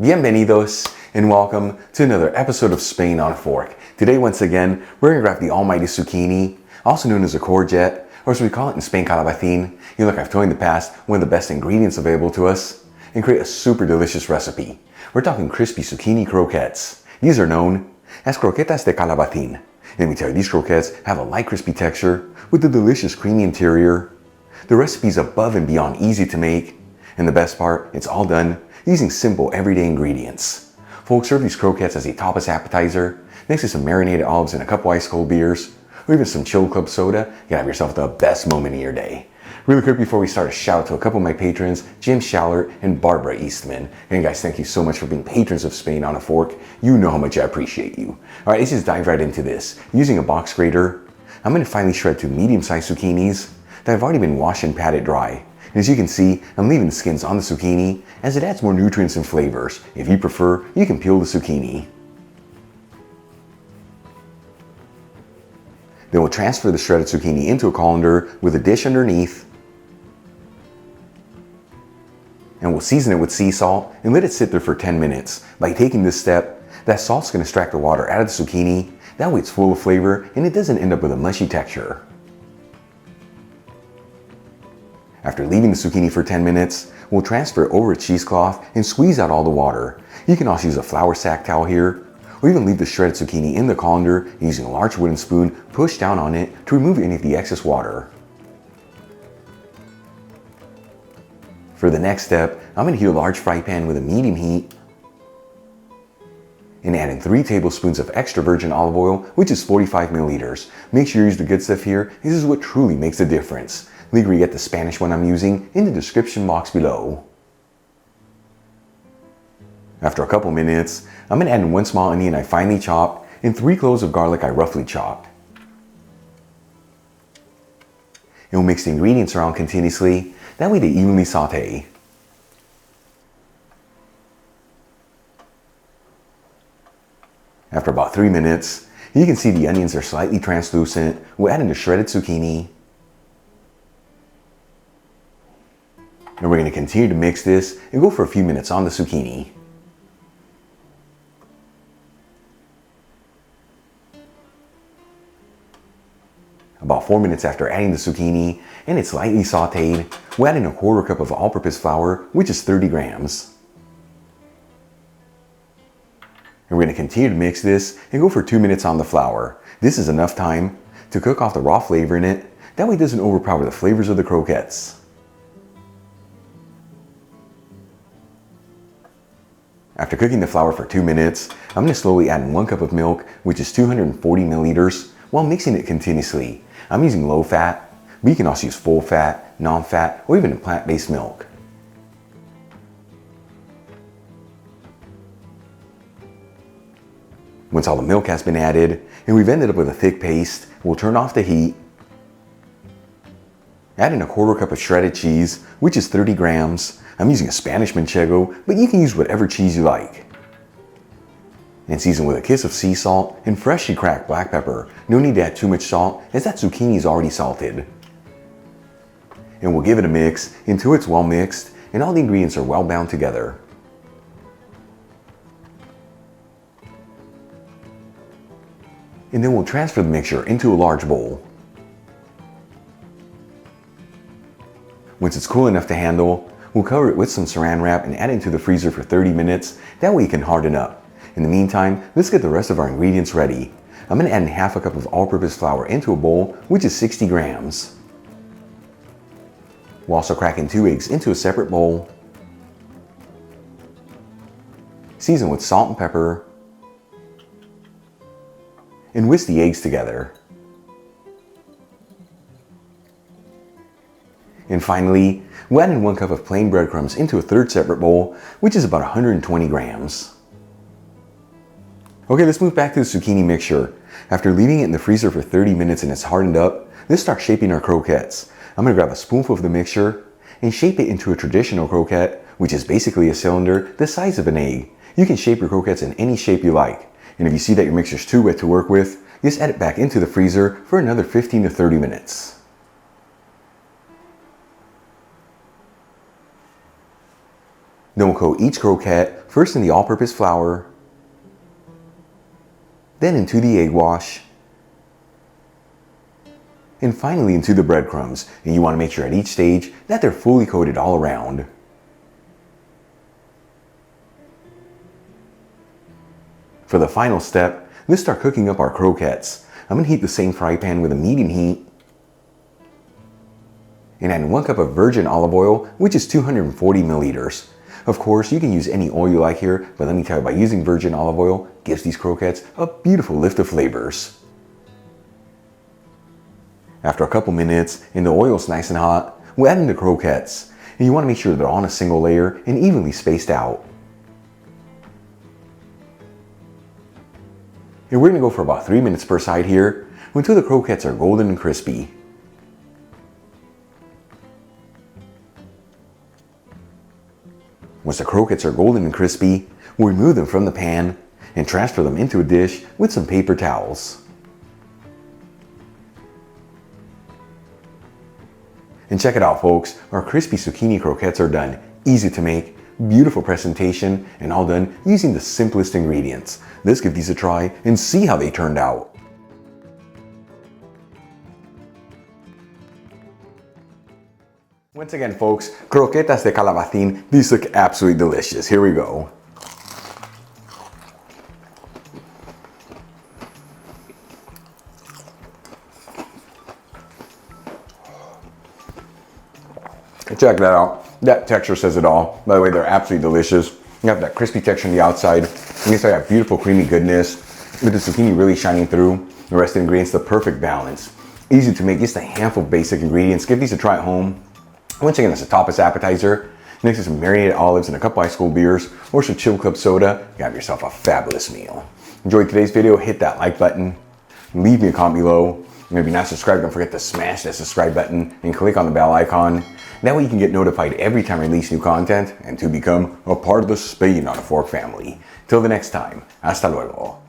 Bienvenidos and welcome to another episode of Spain on a Fork. Today, once again, we're going to grab the almighty zucchini, also known as a courgette, or as we call it in Spain, Calabacin. Look, I've told you in the past, one of the best ingredients available to us, and create a super delicious recipe. We're talking crispy zucchini croquettes. These are known as Croquetas de Calabacin. Let me tell you, these croquettes have a light crispy texture with a delicious creamy interior. The recipe's above and beyond easy to make, and the best part, it's all done using simple everyday ingredients. Folks, serve these croquettes as a tapas appetizer, next to some marinated olives and a couple ice cold beers, or even some chilled club soda. You can have yourself the best moment of your day. Really quick before we start, a shout out to a couple of my patrons, Jim Schallert and Barbara Eastman. And guys, thank you so much for being patrons of Spain on a Fork. You know how much I appreciate you. All right, let's just dive right into this. Using a box grater, I'm going to finely shred 2 medium-sized zucchinis that have already been washed and patted dry. And as you can see, I'm leaving the skins on the zucchini as it adds more nutrients and flavors. If you prefer, you can peel the zucchini. Then we'll transfer the shredded zucchini into a colander with a dish underneath. And we'll season it with sea salt and let it sit there for 10 minutes. By taking this step, that salt's going to extract the water out of the zucchini. That way it's full of flavor and it doesn't end up with a mushy texture. After leaving the zucchini for 10 minutes, we'll transfer it over a cheesecloth and squeeze out all the water. You can also use a flour sack towel here, or even leave the shredded zucchini in the colander and using a large wooden spoon, push down on it to remove any of the excess water. For the next step, I'm going to heat a large fry pan with a medium heat and add in 3 tablespoons of extra virgin olive oil, which is 45 milliliters. Make sure you use the good stuff here. This is what truly makes a difference. Leave where you get the Spanish one I'm using in the description box below. After a couple minutes, I'm going to add in 1 small onion I finely chopped and 3 cloves of garlic I roughly chopped. And we'll mix the ingredients around continuously, that way they evenly saute. After about 3 minutes, you can see the onions are slightly translucent. We'll add in the shredded zucchini. And we're going to continue to mix this and go for a few minutes on the zucchini. About 4 minutes after adding the zucchini and it's lightly sauteed, we'll add in a 1/4 cup of all-purpose flour, which is 30 grams. And we're going to continue to mix this and go for 2 minutes on the flour. This is enough time to cook off the raw flavor in it. That way it doesn't overpower the flavors of the croquettes. After cooking the flour for 2 minutes, I'm going to slowly add in 1 cup of milk, which is 240 milliliters, while mixing it continuously. I'm using low fat, but you can also use full fat, non-fat, or even a plant-based milk. Once all the milk has been added, and we've ended up with a thick paste, we'll turn off the heat. Add in a 1/4 cup of shredded cheese, which is 30 grams. I'm using a Spanish manchego, but you can use whatever cheese you like. And season with a kiss of sea salt and freshly cracked black pepper. No need to add too much salt, as that zucchini is already salted. And we'll give it a mix until it's well mixed and all the ingredients are well bound together. And then we'll transfer the mixture into a large bowl. Once it's cool enough to handle, we'll cover it with some saran wrap and add it into the freezer for 30 minutes. That way it can harden up. In the meantime, let's get the rest of our ingredients ready. I'm going to add in 1/2 cup of all-purpose flour into a bowl, which is 60 grams. We'll also crack in 2 eggs into a separate bowl. Season with salt and pepper. And whisk the eggs together. And finally, we'll add in 1 cup of plain breadcrumbs into a 3rd separate bowl, which is about 120 grams. Okay, let's move back to the zucchini mixture. After leaving it in the freezer for 30 minutes and it's hardened up, let's start shaping our croquettes. I'm going to grab a spoonful of the mixture and shape it into a traditional croquette, which is basically a cylinder the size of an egg. You can shape your croquettes in any shape you like. And if you see that your mixture is too wet to work with, just add it back into the freezer for another 15 to 30 minutes. Then we'll coat each croquette first in the all-purpose flour, then into the egg wash, and finally into the breadcrumbs. And you want to make sure at each stage that they're fully coated all around. For the final step, let's start cooking up our croquettes. I'm going to heat the same fry pan with a medium heat and add 1 cup of virgin olive oil, which is 240 milliliters. Of course, you can use any oil you like here, but let me tell you, by using virgin olive oil gives these croquettes a beautiful lift of flavors. After a couple minutes and the oil's nice and hot, we'll add in the croquettes. And you want to make sure they're on a single layer and evenly spaced out. And we're going to go for about 3 minutes per side here until the croquettes are golden and crispy. Once the croquettes are golden and crispy, we'll remove them from the pan and transfer them into a dish with some paper towels. And check it out, folks, our crispy zucchini croquettes are done. Easy to make, beautiful presentation, and all done using the simplest ingredients. Let's give these a try and see how they turned out. Once again, folks, croquetas de calabacin. These look absolutely delicious. Here we go. Check that out. That texture says it all. By the way, they're absolutely delicious. You have that crispy texture on the outside. And you have that beautiful creamy goodness with the zucchini really shining through. The rest of the ingredients, the perfect balance. Easy to make, just a handful of basic ingredients. Give these a try at home. Once again, as a tapas appetizer, next to some marinated olives and a couple ice cold beers or some chill club soda, you have yourself a fabulous meal. Enjoyed today's video, hit that like button, leave me a comment below. And if you're not subscribed, don't forget to smash that subscribe button and click on the bell icon. That way you can get notified every time I release new content and to become a part of the Spain on a Fork family. Till the next time, hasta luego.